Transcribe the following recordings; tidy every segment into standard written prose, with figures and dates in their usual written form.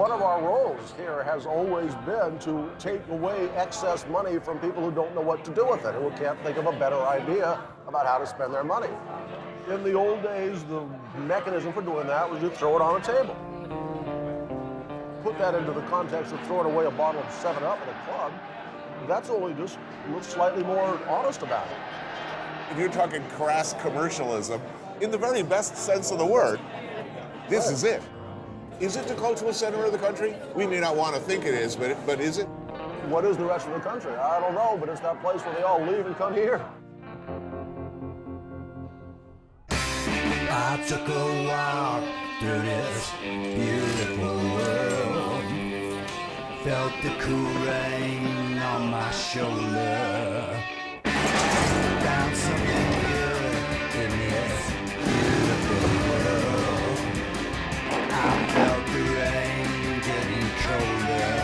one of our roles here has always been to take away excess money from people who don't know what to do with it, who can't think of a better idea about how to spend their money. In the old days, the mechanism for doing that was you throw it on a table. Put that into the context of throwing away a bottle of 7-Up at a club, that's only just slightly more honest about it. If you're talking crass commercialism, in the very best sense of the word, this is it. Is it the cultural center of the country? We may not want to think it is, but is it? What is the rest of the country? I don't know, but it's that place where they all leave and come here. I took a walk through this beautiful world. Felt the cool rain on my shoulder. Found something good in this beautiful world. I felt the rain getting colder.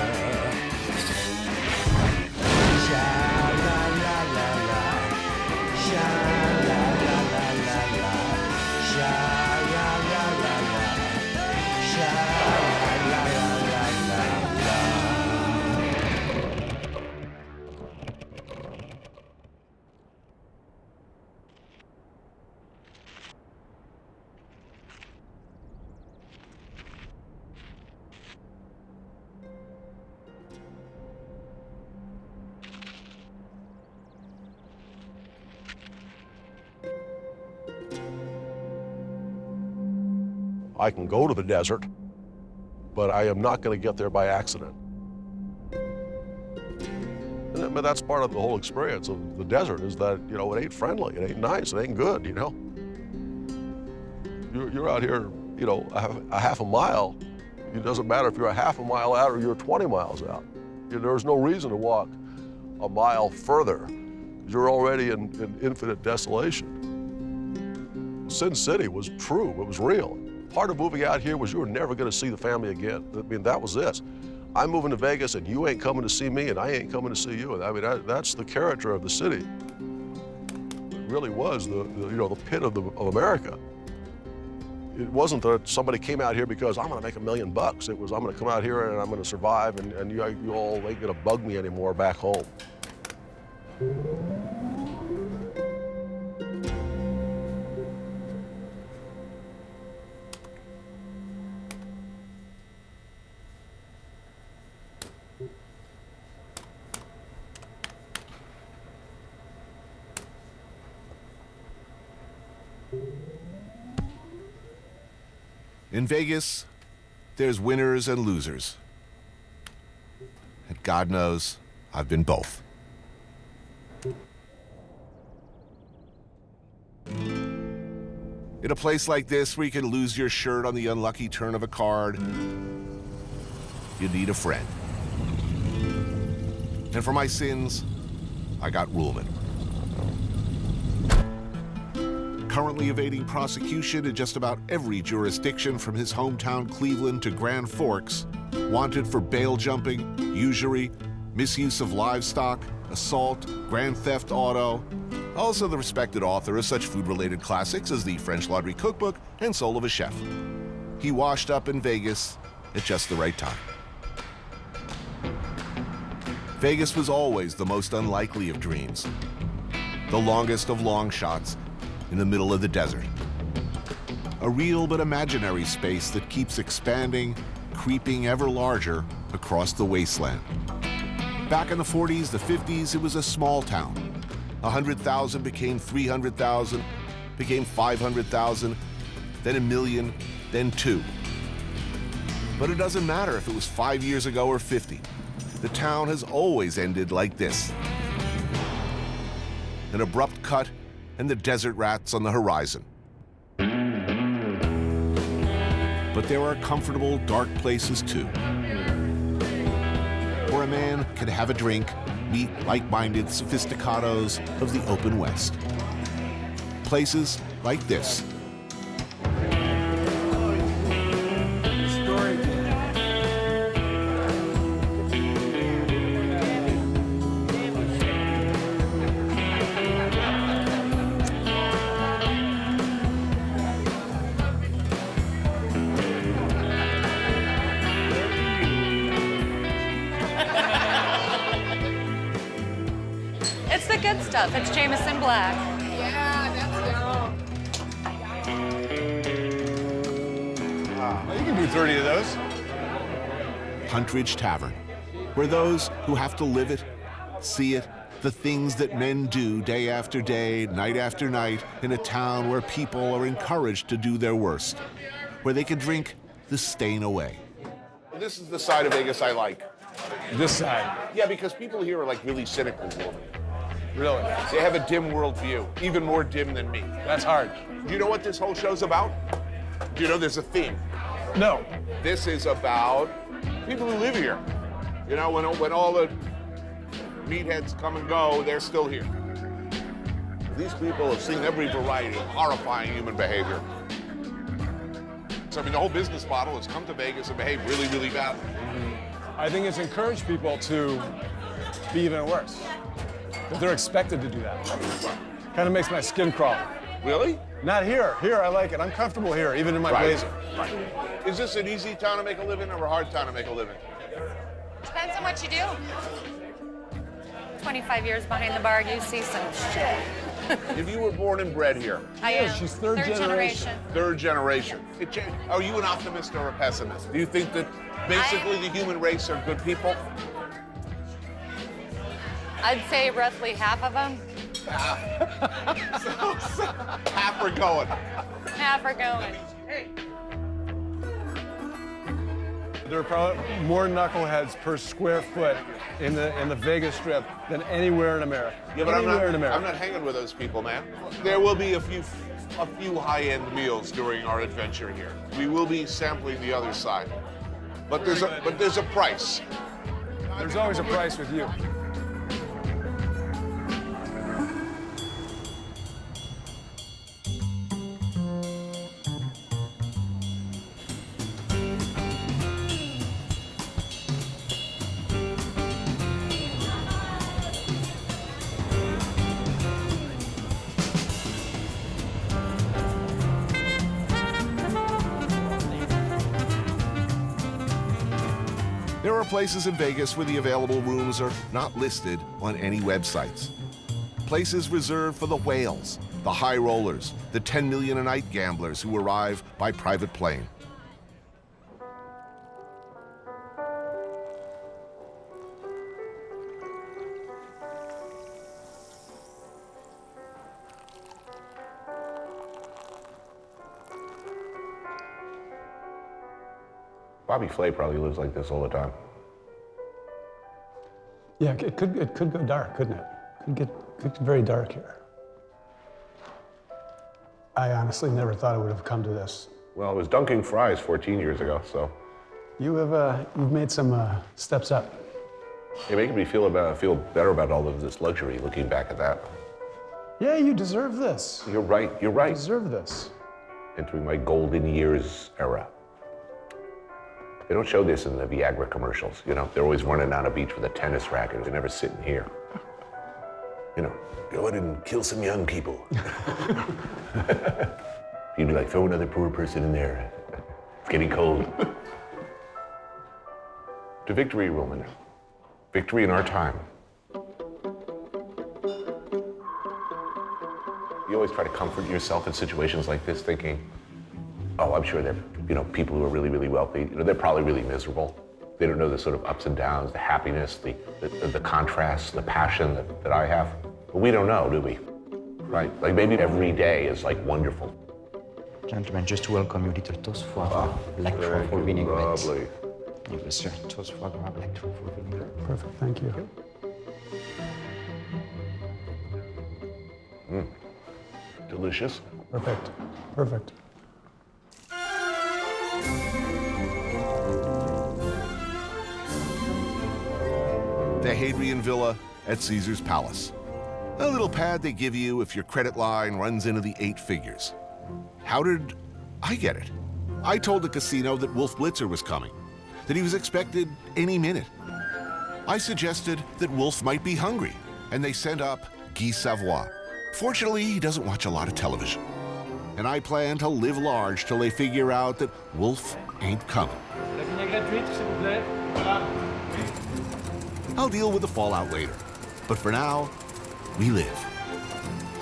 Sha-la-la-la-la, sha-la-la-la-la, sha-la-la-la-la, sha-la-la-la-la-la. I can go to the desert, but I am not going to get there by accident. But that's part of the whole experience of the desert is that, you know, it ain't friendly, it ain't nice, it ain't good, you know? You're out here, you know, a half a mile. It doesn't matter if you're a half a mile out or you're 20 miles out. There's no reason to walk a mile further. You're already in infinite desolation. Sin City was true, it was real. Part of moving out here was you were never going to see the family again. I mean, that was this. I'm moving to Vegas, and you ain't coming to see me, and I ain't coming to see you. I mean, that's the character of the city. It really was the pit of America. It wasn't that somebody came out here because I'm going to make $1 million. It was I'm going to come out here and I'm going to survive, and you all ain't going to bug me anymore back home. In Vegas, there's winners and losers. And God knows, I've been both. In a place like this where you can lose your shirt on the unlucky turn of a card, you need a friend. And for my sins, I got Ruhlman. Currently evading prosecution in just about every jurisdiction from his hometown Cleveland to Grand Forks, wanted for bail jumping, usury, misuse of livestock, assault, grand theft auto. Also the respected author of such food-related classics as the French Laundry Cookbook and Soul of a Chef. He washed up in Vegas at just the right time. Vegas was always the most unlikely of dreams, the longest of long shots in the middle of the desert. A real but imaginary space that keeps expanding, creeping ever larger across the wasteland. Back in the 40s, the 50s, it was a small town. 100,000 became 300,000, became 500,000, then 1 million, then 2. But it doesn't matter if it was 5 years ago or 50. The town has always ended like this. An abrupt cut and the desert rats on the horizon. But there are comfortable, dark places too, where a man can have a drink, meet like-minded sophisticados of the open West. Places like this. It's the good stuff. It's Jameson Black. Yeah, that's yum. Well, you can do 30 of those. Huntridge Tavern, where those who have to live it, see it, the things that men do day after day, night after night, in a town where people are encouraged to do their worst, where they can drink the stain away. This is the side of Vegas I like. This side. Yeah, because people here are like really cynical. Really? They have a dim worldview, even more dim than me. That's hard. Do you know what this whole show's about? Do you know there's a theme? No. This is about people who live here. You know, when all the meatheads come and go, they're still here. These people have seen every variety of horrifying human behavior. So, I mean, the whole business model is come to Vegas and behave really, really badly. I think it's encouraged people to be even worse. But they're expected to do that. Kind of makes my skin crawl. Really? Not here. Here, I like it. I'm comfortable here, even in my blazer. Right. Is this an easy town to make a living or a hard town to make a living? Depends on what you do. 25 years behind the bar, you see some shit. If you were born and bred here, I Yeah, am. she's third generation. third generation, are you an optimist or a pessimist? Do you think that basically the human race are good people? I'd say roughly half of them. Half are going. Half are going. There are probably more knuckleheads per square foot in the Vegas Strip than anywhere in America. Yeah, but I'm Anywhere in America. not hanging with those people, man. There will be a few high-end meals during our adventure here. We will be sampling the other side, but there's a price. There's always a price with you. There are places in Vegas where the available rooms are not listed on any websites. Places reserved for the whales, the high rollers, the 10 million a night gamblers who arrive by private plane. Bobby Flay probably lives like this all the time. Yeah, it could go dark, couldn't it? Could get very dark here. I honestly never thought it would have come to this. Well, it was dunking fries 14 years ago, so You've made some steps up. you're making me feel better about all of this luxury. Looking back at that, Yeah, you deserve this. you're right. You're You right. deserve this. Entering my golden years era. They don't show this in the Viagra commercials. You know, they're always running down a beach with a tennis racket. They're never sitting here. You know, go in and kill some young people. You'd be like, throw another poor person in there. It's getting cold. To victory, Roman. Victory in our time. You always try to comfort yourself in situations like this, thinking, oh, I'm sure they're, people who are really, really wealthy, they're probably really miserable. They don't know the sort of ups and downs, the happiness, the contrast, the passion that I have. But we don't know, do we? Right? Like maybe every day is like wonderful. Gentlemen, just to welcome you, little toast foie gras, black truffle vinaigrette. Lovely. Yes, sir. Toast foie gras, black truffle vinaigrette. Perfect, thank you. Delicious. Perfect, perfect. The Hadrian Villa at Caesar's Palace. A little pad they give you if your credit line runs into the 8 figures. How did I get it? I told the casino that Wolf Blitzer was coming, that he was expected any minute. I suggested that Wolf might be hungry, and they sent up Guy Savoy. Fortunately, he doesn't watch a lot of television. And I plan to live large till they figure out that Wolf ain't coming. I'll deal with the fallout later. But for now, we live.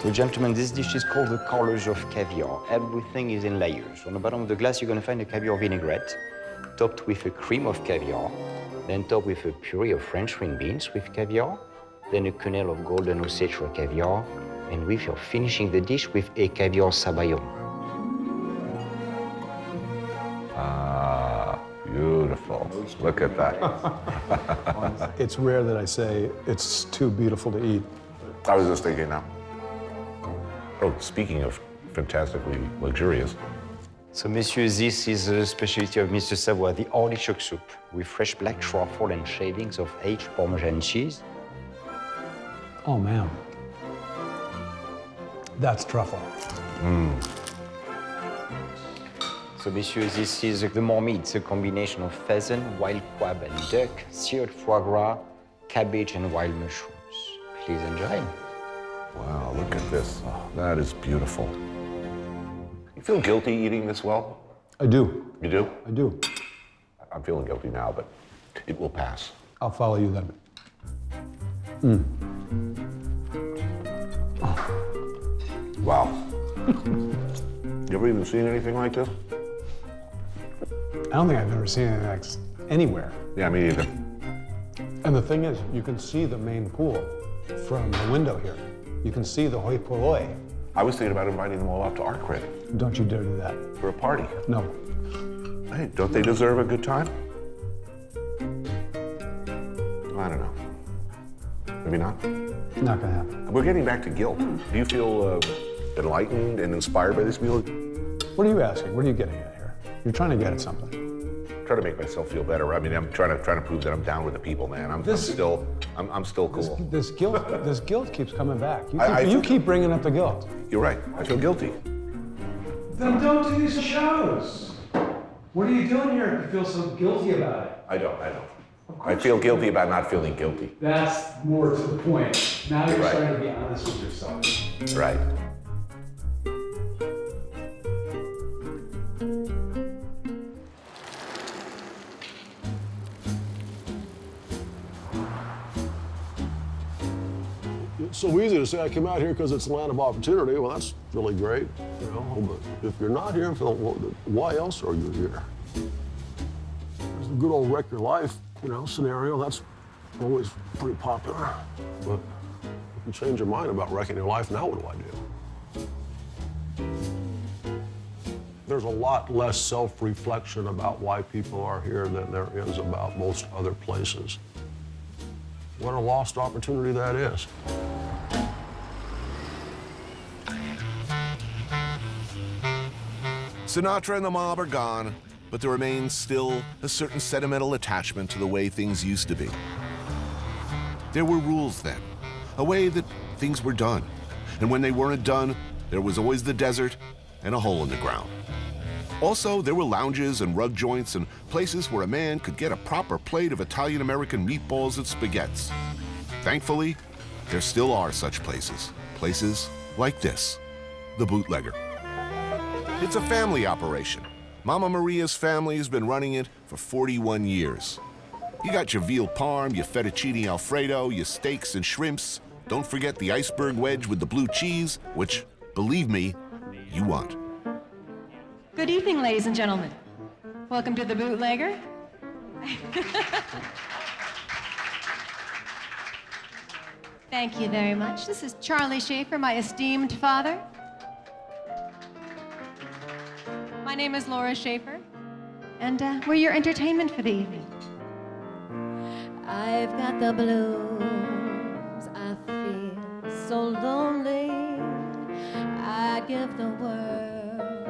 So, gentlemen, this dish is called the colors of caviar. Everything is in layers. On the bottom of the glass, you're going to find a caviar vinaigrette, topped with a cream of caviar, then topped with a puree of French green beans with caviar, then a quenelle of golden Ossetra caviar, and with you're finishing the dish with a caviar sabayon. Ah, beautiful. Look at that. It's rare that I say it's too beautiful to eat. I was just thinking now. Oh, speaking of fantastically luxurious. So, messieurs, this is a specialty of Mr. Savoy, the artichoke soup, with fresh black truffle and shavings of aged Parmesan cheese. Oh, man. That's truffle. So, messieurs, this is the marmite. It's a combination of pheasant, wild crab, and duck, seared foie gras, cabbage, and wild mushrooms. Please enjoy. Wow, look at this. Oh, that is beautiful. You feel guilty eating this well? I do. You do? I do. I'm feeling guilty now, but it will pass. I'll follow you then. Wow. You ever even seen anything like this? I don't think I've ever seen anything like this anywhere. Yeah, me either. And the thing is, you can see the main pool from the window here. You can see the hoi polloi. I was thinking about inviting them all up to our crib Don't you dare do that. for a party. No. Hey, don't they deserve a good time? I don't know. Maybe not. Not gonna happen. We're getting back to guilt. Do you feel enlightened and inspired by this meal? What are you asking? What are you getting at here? You're trying to get at something. Try to make myself feel better. I mean, I'm trying to prove that I'm down with the people, man. I'm still cool. This guilt keeps coming back. I You feel- keep bringing up the guilt. You're right. I feel guilty. Then don't do these shows. What are you doing here if you feel so guilty about it? I don't. I feel guilty about not feeling guilty. That's more to the point. Now you're Right. starting to be honest with yourself. Right. It's so easy to say I came out here because it's a land of opportunity. Well, that's really great, you know. But if you're not here, why else are you here? There's the good old wreck your life, you know, scenario. That's always pretty popular. But if you change your mind about wrecking your life, now what do I do? There's a lot less self-reflection about why people are here than there is about most other places. What a lost opportunity that is. Sinatra and the mob are gone, but there remains still a certain sentimental attachment to the way things used to be. There were rules then, a way that things were done. And when they weren't done, there was always the desert and a hole in the ground. Also, there were lounges and rug joints and places where a man could get a proper plate of Italian-American meatballs and spaghettis. Thankfully, there still are such places. Places like this, the Bootlegger. It's a family operation. Mama Maria's family has been running it for 41 years. You got your veal parm, your fettuccine alfredo, your steaks and shrimps. Don't forget the iceberg wedge with the blue cheese, which, believe me, you want. Good evening, ladies and gentlemen. Welcome to the Bootlegger. Thank you very much. This is Charlie Schaefer, my esteemed father. My name is Laura Schaefer, and we're your entertainment for the evening. I've got the blues, I feel so lonely. I'd give the world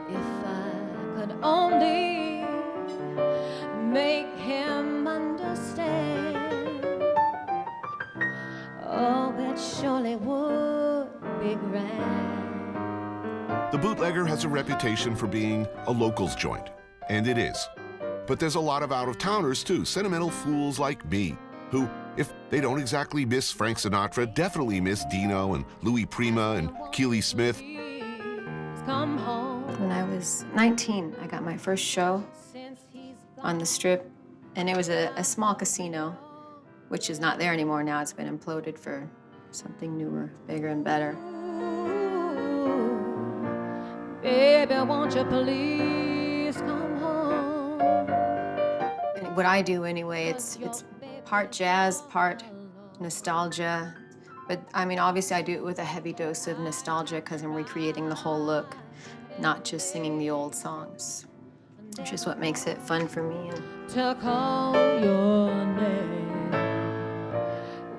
if I could only make him understand. Oh, it surely would be grand. The Bootlegger has a reputation for being a locals joint, and it is. But there's a lot of out-of-towners, too, sentimental fools like me, who, if they don't exactly miss Frank Sinatra, definitely miss Dino and Louis Prima and Keely Smith. Come home. When I was 19, I got my first show on the Strip, and it was a small casino, which is not there anymore now. It's been imploded for something newer, bigger, and better. Baby, won't you please come home? And what I do anyway, it's part jazz, part nostalgia. But I mean, obviously I do it with a heavy dose of nostalgia because I'm recreating the whole look, not just singing the old songs. Which is what makes it fun for me. To call your name.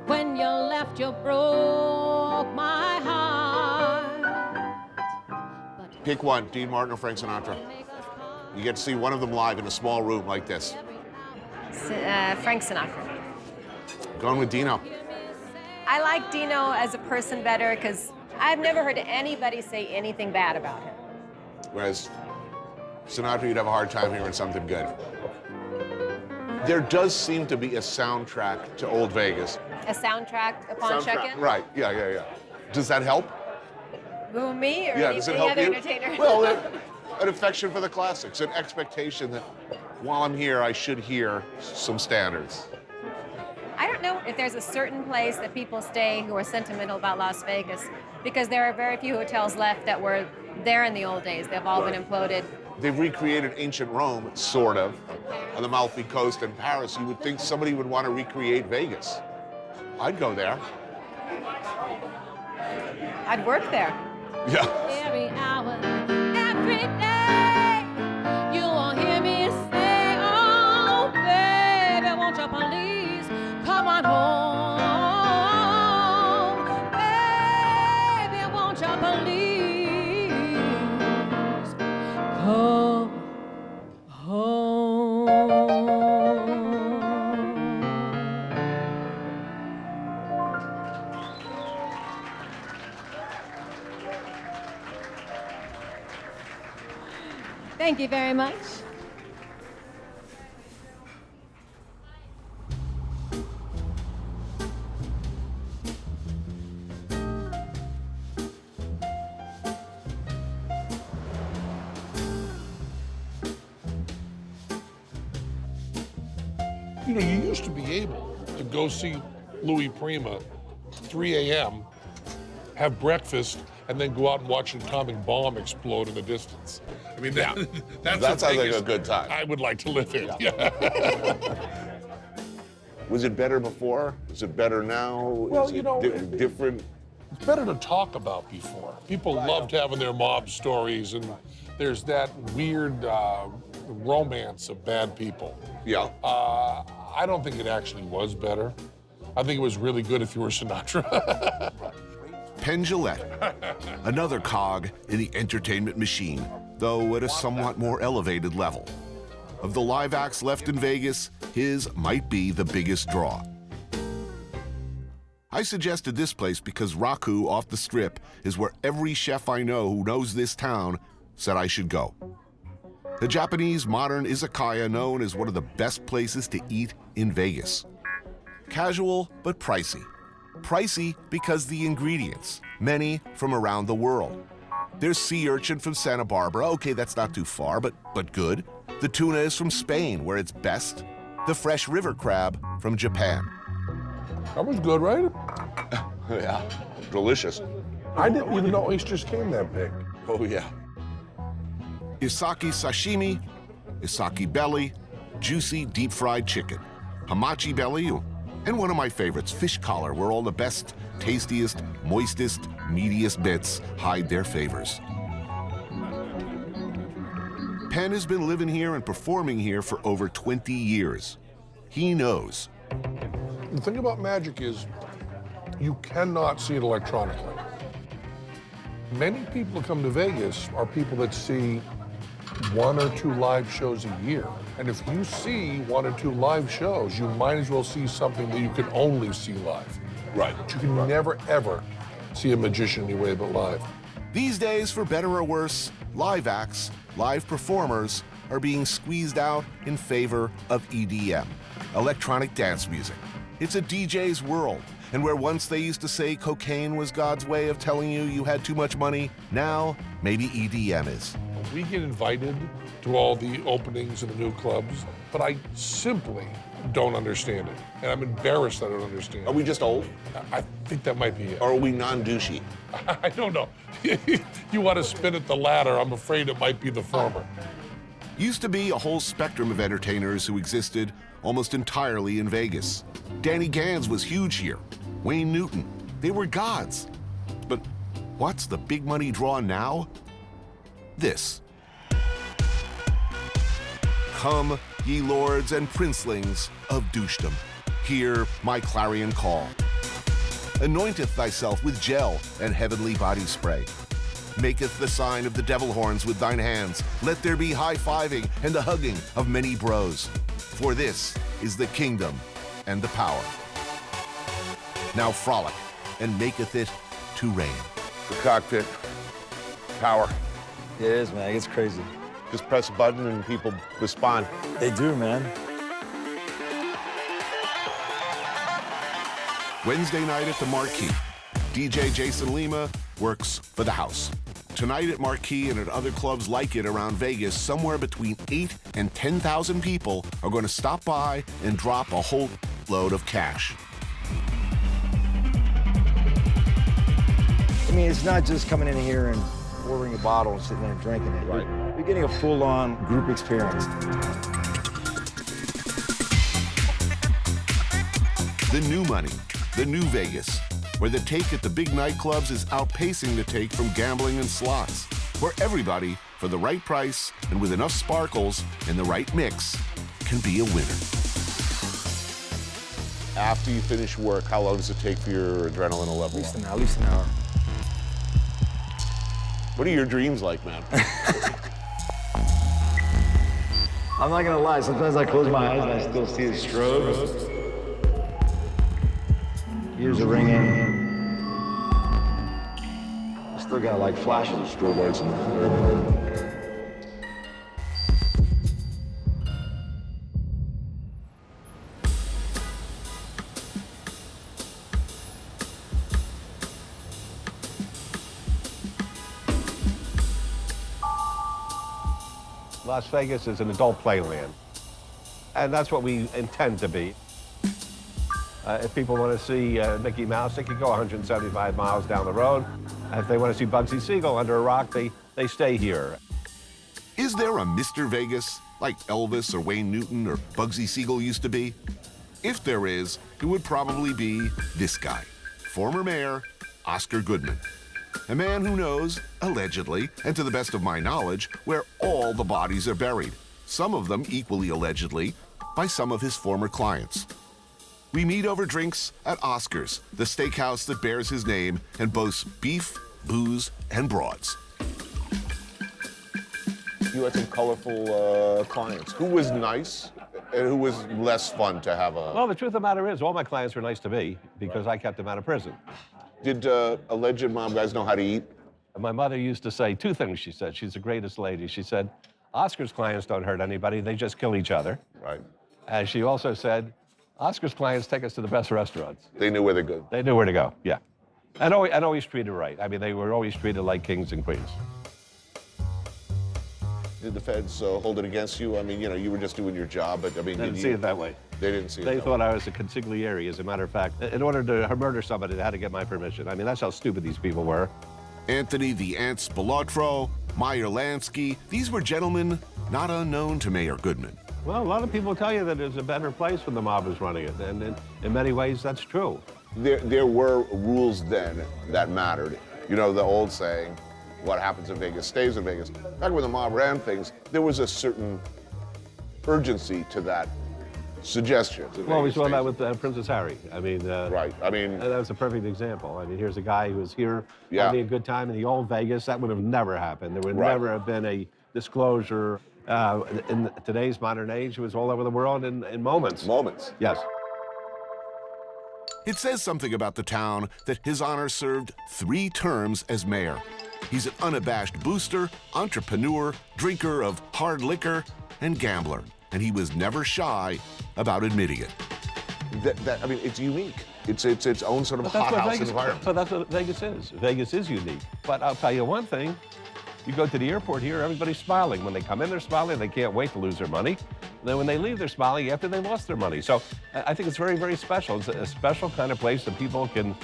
When you left, you broke my heart. Pick one, Dean Martin or Frank Sinatra. You get to see one of them live in a small room like this. Frank Sinatra. Going with Dino. I like Dino as a person better because I've never heard anybody say anything bad about him. Whereas Sinatra, you'd have a hard time hearing something good. There does seem to be a soundtrack to Old Vegas. A soundtrack upon check-in? Right, yeah. Does that help? Who, me, or Yeah, does it help other you? entertainer? Well, an affection for the classics, an expectation that while I'm here, I should hear some standards. I don't know if there's a certain place that people stay who are sentimental about Las Vegas, because there are very few hotels left that were there in the old days. They've all been imploded. They've recreated ancient Rome, sort of, on the Amalfi Coast in Paris. You would think somebody would want to recreate Vegas. I'd go there. I'd work there. Yeah. Every hour, every day, you won't hear me say, oh, baby, won't you please come on home? Baby, won't you please come home? Thank you very much. You know, you used to be able to go see Louis Prima 3 a.m., have breakfast, and then go out and watch an atomic bomb explode in the distance. I mean, that That sounds like a good time. I would like to live in. Was it better before? Is it better now? Well, Is you it know, different. It's better to talk about before. People loved having their mob stories, and there's that weird romance of bad people. Yeah. I don't think it actually was better. I think it was really good if you were Sinatra. Penn Jillette, another cog in the entertainment machine, though at a somewhat more elevated level. Of the live acts left in Vegas, his might be the biggest draw. I suggested this place because Raku off the Strip is where every chef I know who knows this town said I should go. The Japanese modern izakaya known as one of the best places to eat in Vegas. Casual, but pricey. Pricey because the ingredients, many from around the world. There's sea urchin from Santa Barbara. Okay, that's not too far, but good. The tuna is from Spain, where it's best. The fresh river crab from Japan. That was good, right? Yeah, delicious. I didn't even know oysters came that big. Oh, yeah. Isaki sashimi, isaki belly, juicy deep-fried chicken, hamachi belly, and one of my favorites, fish collar, where all the best, tastiest, moistest, meatiest bits hide their favors. Penn has been living here and performing here for over 20 years. He knows. The thing about magic is you cannot see it electronically. Many people who come to Vegas are people that see 1 or 2 live shows a year. And if you see 1 or 2 live shows, you might as well see something that you can only see live. Right. But you can never, ever see a magician anyway but live. These days, for better or worse, live acts, live performers, are being squeezed out in favor of EDM, electronic dance music. It's a DJ's world, and where once they used to say cocaine was God's way of telling you had too much money, now maybe EDM is. We get invited to all the openings of the new clubs, but I simply don't understand it. And I'm embarrassed I don't understand it. Are we just old? I think that might be it. Or are we non-douchey? I don't know. You want to spin at the latter, I'm afraid it might be the former. Used to be a whole spectrum of entertainers who existed almost entirely in Vegas. Danny Gans was huge here. Wayne Newton. They were gods. But what's the big money draw now? This. Come, ye lords and princelings of douchedom, hear my clarion call. Anointeth thyself with gel and heavenly body spray. Maketh the sign of the devil horns with thine hands. Let there be high-fiving and the hugging of many bros. For this is the kingdom and the power. Now frolic and maketh it to reign. The cockpit. Power. It is, man. It's crazy. Just press a button and people respond. They do, man. Wednesday night at the Marquee. DJ Jason Lima works for the house. Tonight at Marquee and at other clubs like it around Vegas, somewhere between 8,000 and 10,000 people are going to stop by and drop a whole load of cash. I mean, it's not just coming in here and ordering a bottle and sitting there and drinking it. Right. You're getting a full-on group experience. The new money, the new Vegas, where the take at the big nightclubs is outpacing the take from gambling and slots, where everybody, for the right price and with enough sparkles and the right mix, can be a winner. After you finish work, how long does it take for your adrenaline to level up? At least an hour. What are your dreams like, man? I'm not gonna lie, sometimes I close my eyes and I still see the strobes. Ears are ringing. I still got like flashes of strobe lights in the Las Vegas is an adult playland, and that's what we intend to be. If people want to see Mickey Mouse, they can go 175 miles down the road. If they want to see Bugsy Siegel under a rock, they stay here. Is there a Mr. Vegas, like Elvis or Wayne Newton or Bugsy Siegel used to be? If there is, it would probably be this guy, former mayor Oscar Goodman. A man who knows, allegedly, and to the best of my knowledge, where all the bodies are buried, some of them equally allegedly, by some of his former clients. We meet over drinks at Oscar's, the steakhouse that bears his name and boasts beef, booze, and broads. You had some colorful clients. Who was nice and who was less fun to have a... Well, the truth of the matter is, all my clients were nice to me because I kept them out of prison. Did alleged mob guys know how to eat? My mother used to say two things, she said. She's the greatest lady. She said, Oscar's clients don't hurt anybody, they just kill each other. Right. And she also said, Oscar's clients take us to the best restaurants. They knew where to go. They knew where to go, yeah. And always treated right. I mean, they were always treated like kings and queens. Did the feds hold it against you? I mean, you know, you were just doing your job, but I mean, They didn't see it that way. They didn't see it They that thought way. I was a consigliere, as a matter of fact. In order to murder somebody, they had to get my permission. I mean, that's how stupid these people were. Anthony the Ant Spilotro, Meyer Lansky, these were gentlemen not unknown to Mayor Goodman. Well, a lot of people tell you that it's a better place when the mob was running it, and in many ways, that's true. There were rules then that mattered. You know, the old saying, what happens in Vegas stays in Vegas. Back when the mob ran things, there was a certain urgency to that suggestion. Well, we saw that with Princess Harry. I mean, right. I mean, that was a perfect example. I mean, here's a guy who was here Yeah. having a good time in the old Vegas. That would have never happened. There would Right. never have been a disclosure. In today's modern age, it was all over the world in moments. Moments. Yes. It says something about the town that His Honor served 3 terms as mayor. He's an unabashed booster, entrepreneur, drinker of hard liquor, and gambler. And he was never shy about admitting it. I mean, it's unique. It's its own sort of But that's what hothouse Vegas, environment. but that's what Vegas is. Vegas is unique. But I'll tell you one thing. You go to the airport here, everybody's smiling. When they come in, they're smiling. They can't wait to lose their money. Then when they leave, they're smiling after they lost their money. So I think it's very, very special. It's a special kind of place that people can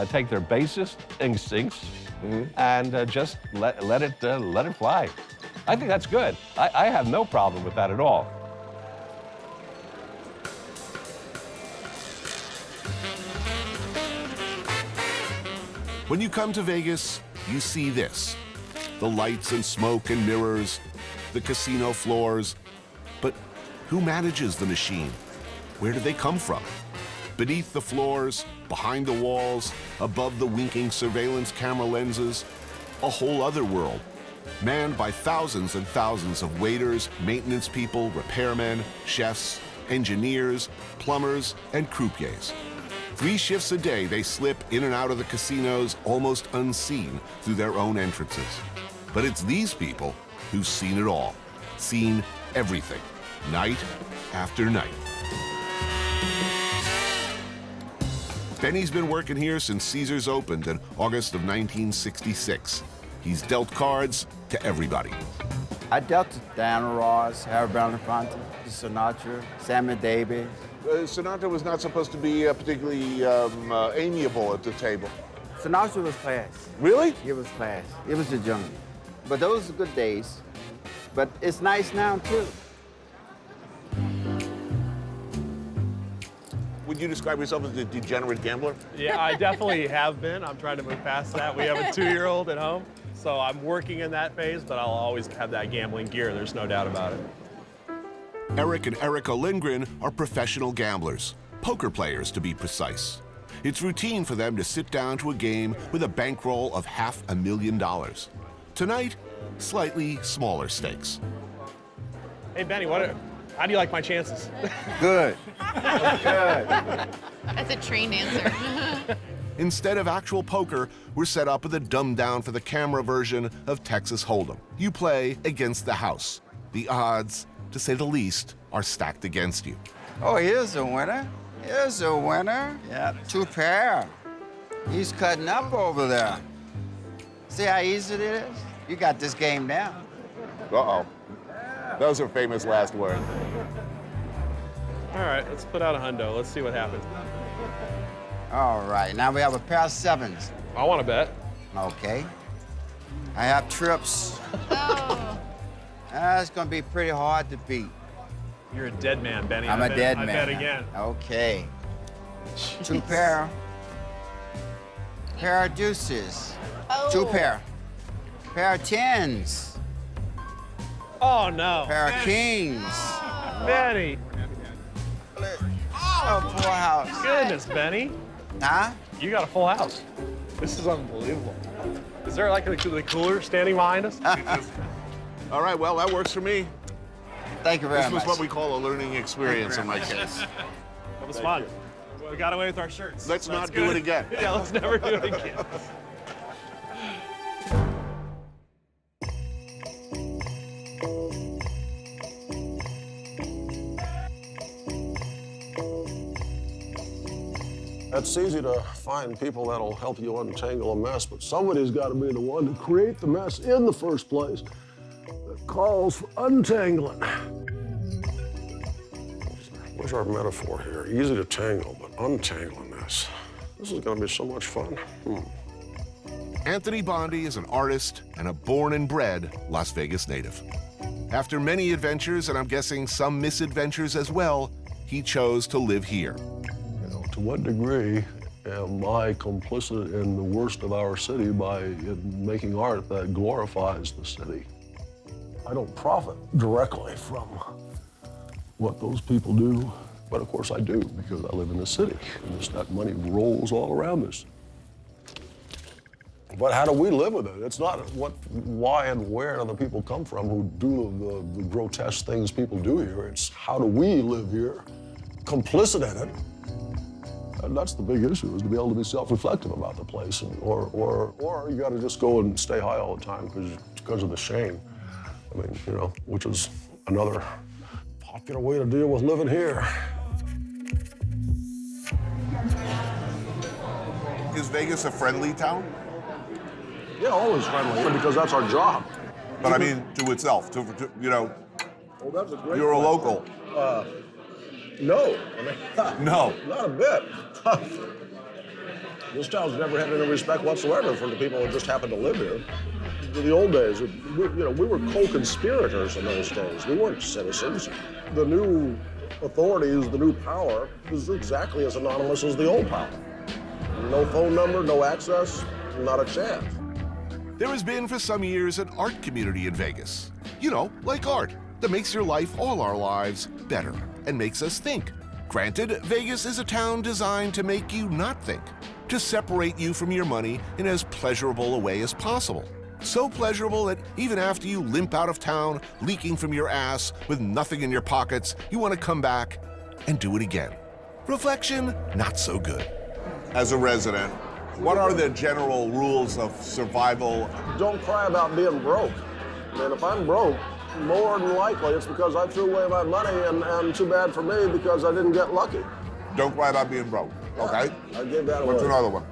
take their basest instincts and just let it fly. I think that's good. I have no problem with that at all. When you come to Vegas, you see this. The lights and smoke and mirrors, the casino floors. But who manages the machine? Where do they come from? Beneath the floors, behind the walls, above the winking surveillance camera lenses, a whole other world, manned by thousands and thousands of waiters, maintenance people, repairmen, chefs, engineers, plumbers, and croupiers. 3 shifts a day, they slip in and out of the casinos almost unseen through their own entrances. But it's these people who've seen it all, seen everything, night after night. Benny's been working here since Caesars opened in August of 1966. He's dealt cards to everybody. I dealt to Diana Ross, Harry Belafonte, Sinatra, Sammy Davis. Sinatra was not supposed to be particularly amiable at the table. Sinatra was class. Really? It was class. It was the jungle. But those were good days. But it's nice now, too. Would you describe yourself as a degenerate gambler? Yeah, I definitely have been. I'm trying to move past that. We have a 2-year-old at home, so I'm working in that phase, but I'll always have that gambling gear. There's no doubt about it. Eric and Erica Lindgren are professional gamblers, poker players to be precise. It's routine for them to sit down to a game with a bankroll of $500,000. Tonight, slightly smaller stakes. Hey, Benny, how do you like my chances? Good. Good. That's a trained answer. Instead of actual poker, we're set up with a dumbed-down for the camera version of Texas Hold'em. You play against the house. The odds, to say the least, are stacked against you. Oh, here's a winner. Here's a winner. Yeah, 2 pair. He's cutting up over there. See how easy it is? You got this game down. Uh-oh. Those are famous last words. All right, let's put out a hundo. Let's see what happens. All right, now we have a pair of 7s. I want to bet. Okay. I have trips. Oh. It's going to be pretty hard to beat. You're a dead man, Benny. I'm a dead man. I bet again. Okay. 2 pair. Pair of deuces. Oh. 2 pair. Pair of 10s. Oh, no. Pair of kings. Benny. Oh, full house. Goodness, Benny. Huh? You got a full house. This is unbelievable. Is there like the cooler standing behind us? All right, well, that works for me. Thank you very much. This was what we call a learning experience in my case. That was fun. We got away with our shirts. Let's not do it again. Yeah, let's never do it again. It's easy to find people that'll help you untangle a mess, but somebody's got to be the one to create the mess in the first place that calls for untangling. Where's our metaphor here? Easy to tangle, but untangling this. This is going to be so much fun. Anthony Bourdain is an artist and a born and bred Las Vegas native. After many adventures, and I'm guessing some misadventures as well, he chose to live here. To what degree am I complicit in the worst of our city by making art that glorifies the city? I don't profit directly from what those people do, but of course I do because I live in the city and that money rolls all around us. But how do we live with it? It's not why and where other people come from who do the grotesque things people do here. It's how do we live here, complicit in it. And that's the big issue, is to be able to be self-reflective about the place, or you got to just go and stay high all the time because of the shame. I mean, you know, which is another popular way to deal with living here. Is Vegas a friendly town? Yeah, always friendly, because that's our job. But I mean, to itself, you know, well, that's a great you're a question. local. No. I mean, No. Not a bit. This town's never had any respect whatsoever for the people who just happen to live here. In the old days, we were co-conspirators in those days. We weren't citizens. The new authorities, the new power, is exactly as anonymous as the old power. No phone number, no access, not a chance. There has been for some years an art community in Vegas. You know, like art, that makes your life, all our lives, better and makes us think. Granted, Vegas is a town designed to make you not think, to separate you from your money in as pleasurable a way as possible. So pleasurable that even after you limp out of town, leaking from your ass with nothing in your pockets, you want to come back and do it again. Reflection, not so good. As a resident, what are the general rules of survival? Don't cry about being broke. I mean, if I'm broke, more than likely it's because I threw away my money and too bad for me because I didn't get lucky. Don't cry about being broke, okay? I gave that away. What's another one?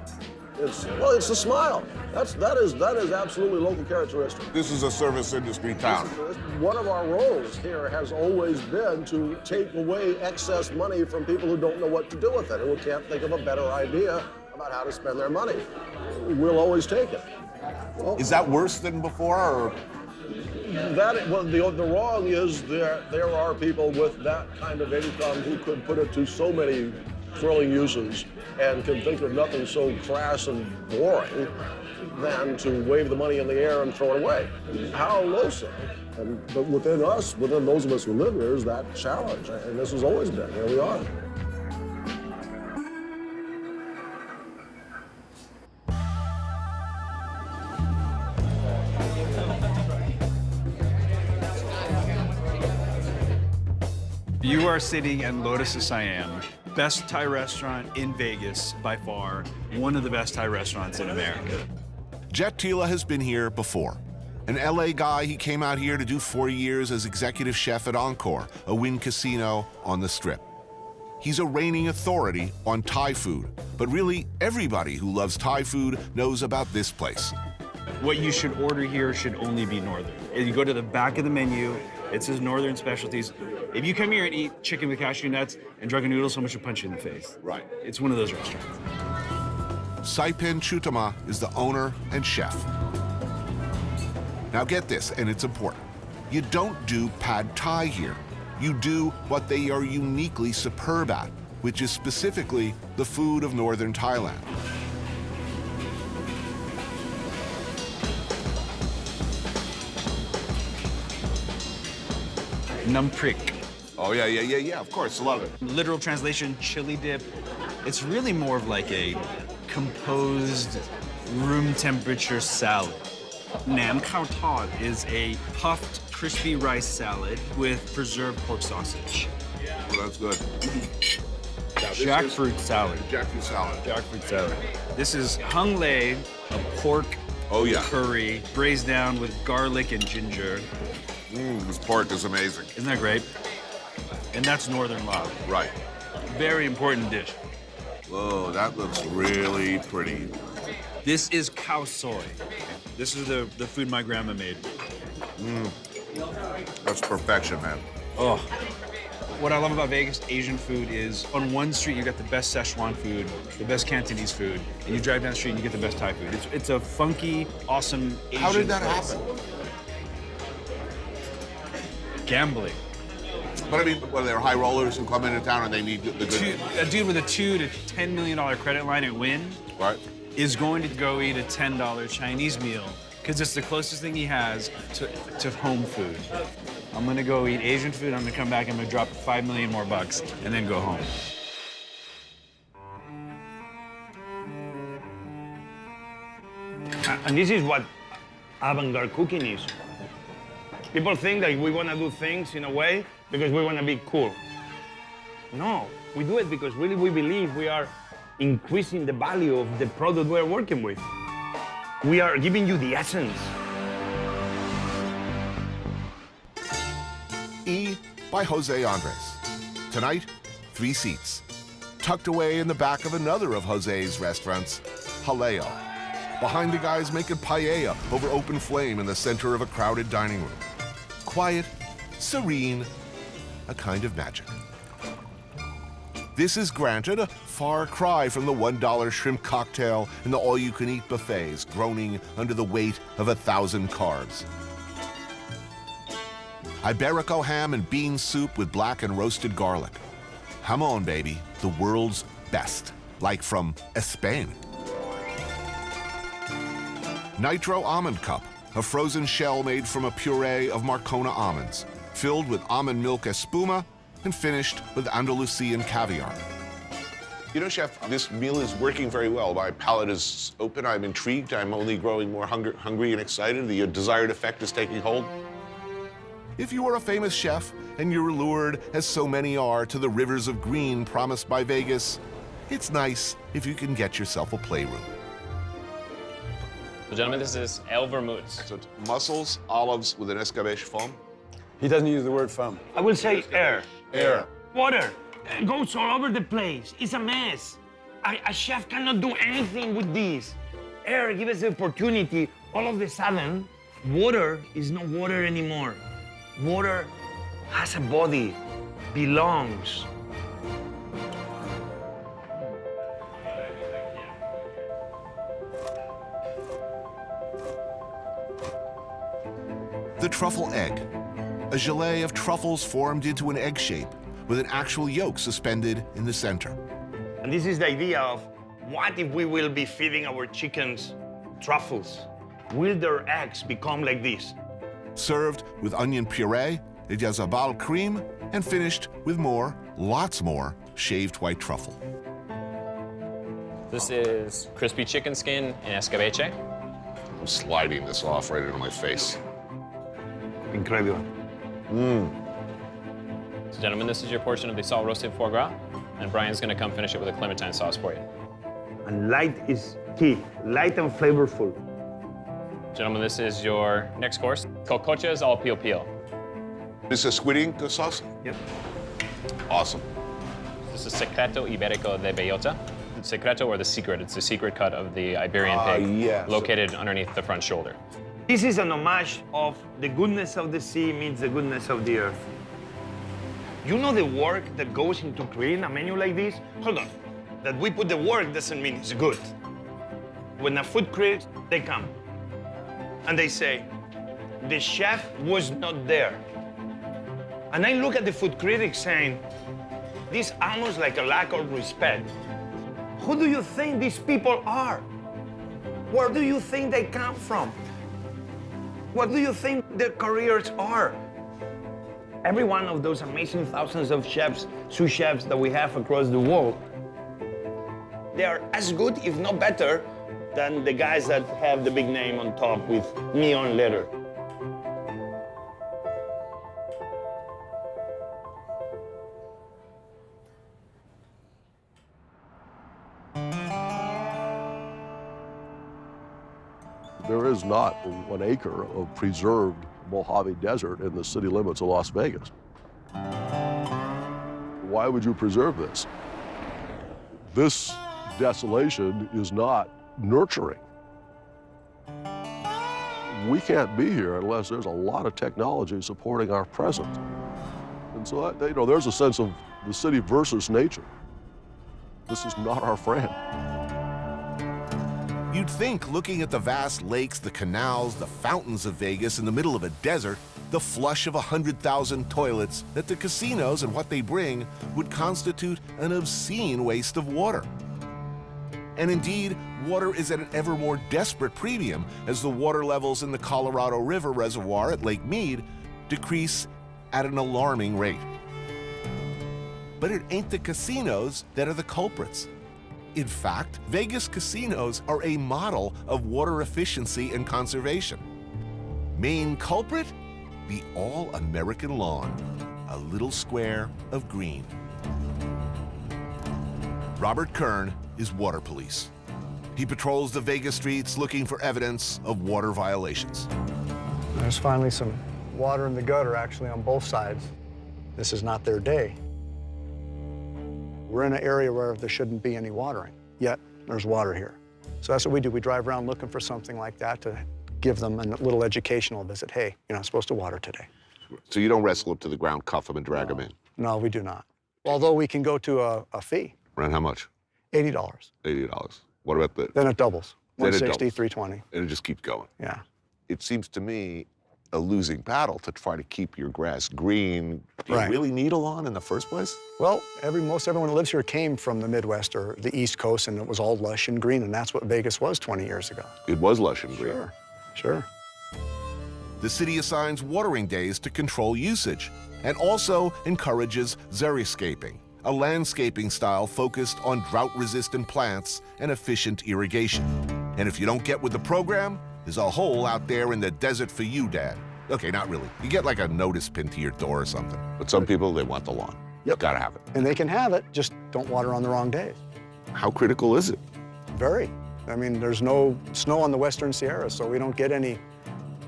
It's the smile. That is absolutely local characteristic. This is a service industry town. One of our roles here has always been to take away excess money from people who don't know what to do with it, and who can't think of a better idea about how to spend their money. We'll always take it. Well, is that worse than before, or? The wrong is there are people with that kind of income who could put it to so many thrilling uses and can think of nothing so crass and boring than to wave the money in the air and throw it away. How loathsome. But within us, within those of us who live here, is that challenge. And this has always been. Here we are. You are sitting at Lotus Siam, best Thai restaurant in Vegas by far, one of the best Thai restaurants in America. Jet Tila has been here before. An LA guy, he came out here to do 4 years as executive chef at Encore, a Wynn casino on the Strip. He's a reigning authority on Thai food, but really everybody who loves Thai food knows about this place. What you should order here should only be Northern. If you go to the back of the menu, it says Northern Specialties. If you come here and eat chicken with cashew nuts and drunken noodles, someone should punch you in the face. Right. It's one of those restaurants. Saipen Chutama is the owner and chef. Now get this, and it's important. You don't do pad Thai here. You do what they are uniquely superb at, which is specifically the food of northern Thailand. Num prick. Oh, yeah, of course, love it. Literal translation, chili dip. It's really more of like a composed, room temperature salad. Nam khao tod is a puffed, crispy rice salad with preserved pork sausage. Well, that's good. Jackfruit salad. Jackfruit salad. Jackfruit salad. This is hung lei, a pork curry, braised down with garlic and ginger. This pork is amazing. Isn't that great? And that's Northern log. Right. Very important dish. Whoa, that looks really pretty. This is cow soy. This is the food my grandma made. That's perfection, man. Oh. What I love about Vegas Asian food is on one street you got the best Szechuan food, the best Cantonese food, and you drive down the street and you get the best Thai food. It's a funky, awesome Asian How did that place. happen? Gambling. But I mean, well, they're high rollers who come into town and they need the good. A dude with a $2 to $10 million credit line at Wynn is going to go eat a $10 Chinese meal because it's the closest thing he has to home food. I'm gonna go eat Asian food, I'm gonna come back, I'm gonna drop $5 million more bucks, and then go home. And this is what avant-garde cooking is. People think that we want to do things in a way because we want to be cool. No, we do it because really we believe we are increasing the value of the product we're working with. We are giving you the essence. E by Jose Andres. Tonight, 3 seats. Tucked away in the back of another of Jose's restaurants, Jaleo. Behind the guys making paella over open flame in the center of a crowded dining room. Quiet, serene, a kind of magic. This is granted a far cry from the $1 shrimp cocktail and the all-you-can-eat buffets groaning under the weight of 1,000 carbs. Iberico ham and bean soup with black and roasted garlic. Jamon, baby, the world's best, like from Spain. Nitro almond cup, a frozen shell made from a puree of Marcona almonds, filled with almond milk espuma and finished with Andalusian caviar. You know, Chef, this meal is working very well. My palate is open. I'm intrigued. I'm only growing more hungry and excited. The desired effect is taking hold. If you are a famous chef and you're lured, as so many are, to the rivers of green promised by Vegas, it's nice if you can get yourself a playroom. So, gentlemen, this is El Vermouth. So it's mussels, olives with an escabeche foam. He doesn't use the word foam. I will say air. Air. Water. It goes all over the place. It's a mess. A chef cannot do anything with this. Air gives us the opportunity. All of a sudden, water is not water anymore. Water has a body, belongs. The truffle egg, a gelée of truffles formed into an egg shape with an actual yolk suspended in the center. And this is the idea of what if we will be feeding our chickens truffles? Will their eggs become like this? Served with onion puree, a jazabal cream, and finished with more, lots more, shaved white truffle. This is crispy chicken skin and escabeche. I'm sliding this off right into my face. Incredible. So, gentlemen, this is your portion of the salt roasted foie gras, and Brian's gonna come finish it with a clementine sauce for you. And light is key, light and flavorful. Gentlemen, this is your next course. Cocoches al pio pio. This is squid ink sauce? Yep. Awesome. This is Secreto Iberico de Bellota. Secreto, or the secret, it's the secret cut of the Iberian pig, yes. located underneath the front shoulder. This is an homage of the goodness of the sea meets the goodness of the earth. You know the work that goes into creating a menu like this? Hold on. That we put the work doesn't mean it's good. When a food critic, they come and they say, the chef was not there. And I look at the food critic saying, this is almost like a lack of respect. Who do you think these people are? Where do you think they come from? What do you think their careers are? Every one of those amazing thousands of chefs, sous chefs that we have across the world, they are as good, if not better, than the guys that have the big name on top with neon letter. There is not 1 acre of preserved Mojave Desert in the city limits of Las Vegas. Why would you preserve this? This desolation is not nurturing. We can't be here unless there's a lot of technology supporting our present. And so, there's a sense of the city versus nature. This is not our friend. You'd think, looking at the vast lakes, the canals, the fountains of Vegas in the middle of a desert, the flush of 100,000 toilets, that the casinos and what they bring would constitute an obscene waste of water. And indeed, water is at an ever more desperate premium as the water levels in the Colorado River Reservoir at Lake Mead decrease at an alarming rate. But it ain't the casinos that are the culprits. In fact, Vegas casinos are a model of water efficiency and conservation. Main culprit? The all-American lawn, a little square of green. Robert Kern is water police. He patrols the Vegas streets looking for evidence of water violations. There's finally some water in the gutter, actually, on both sides. This is not their day. We're in an area where there shouldn't be any watering, yet there's water here. So that's what we do. We drive around looking for something like that to give them a little educational visit. Hey, you're not supposed to water today. So you don't wrestle them to the ground, cuff them, and drag them in? No, we do not. Although we can go to a fee. Around how much? $80. $80. What about the... Then it doubles. Then it 160, doubles. 320. And it just keeps going. Yeah. It seems to me a losing battle to try to keep your grass green. Do you Right. really need a lawn in the first place? Well, most everyone that lives here came from the Midwest or the East Coast, and it was all lush and green, and that's what Vegas was 20 years ago. It was lush and green. Sure, sure. The city assigns watering days to control usage and also encourages xeriscaping, a landscaping style focused on drought-resistant plants and efficient irrigation. And if you don't get with the program, there's a hole out there in the desert for you, Dad. Okay, not really. You get like a notice pinned to your door or something. But some people, they want the lawn. Yep. Gotta have it. And they can have it, just don't water on the wrong days. How critical is it? Very. I mean, there's no snow on the Western Sierra, so we don't get any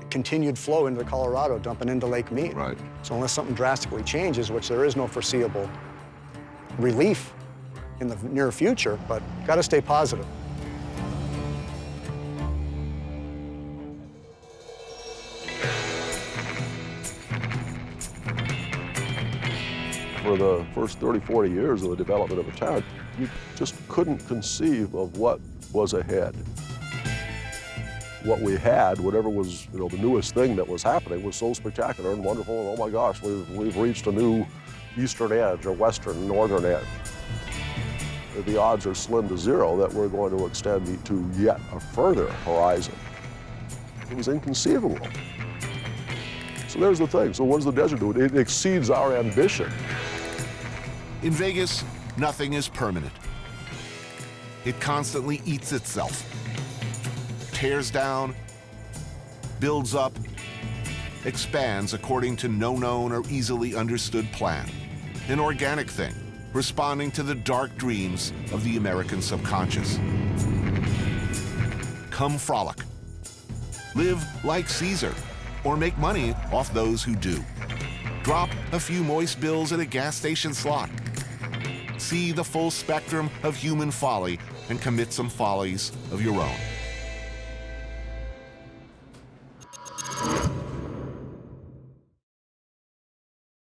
continued flow into Colorado dumping into Lake Mead. Right. So unless something drastically changes, which there is no foreseeable relief in the near future, but gotta stay positive. For the first 30, 40 years of the development of a town, you just couldn't conceive of what was ahead. What we had, whatever was the newest thing that was happening, was so spectacular and wonderful, and oh my gosh, we've reached a new eastern edge or western, northern edge. The odds are slim to zero that we're going to extend to yet a further horizon. It was inconceivable. So there's the thing. So what does the desert do? It exceeds our ambition. In Vegas, nothing is permanent. It constantly eats itself, tears down, builds up, expands according to no known or easily understood plan. An organic thing, responding to the dark dreams of the American subconscious. Come frolic. Live like Caesar, or make money off those who do. Drop a few moist bills at a gas station slot. See the full spectrum of human folly and commit some follies of your own.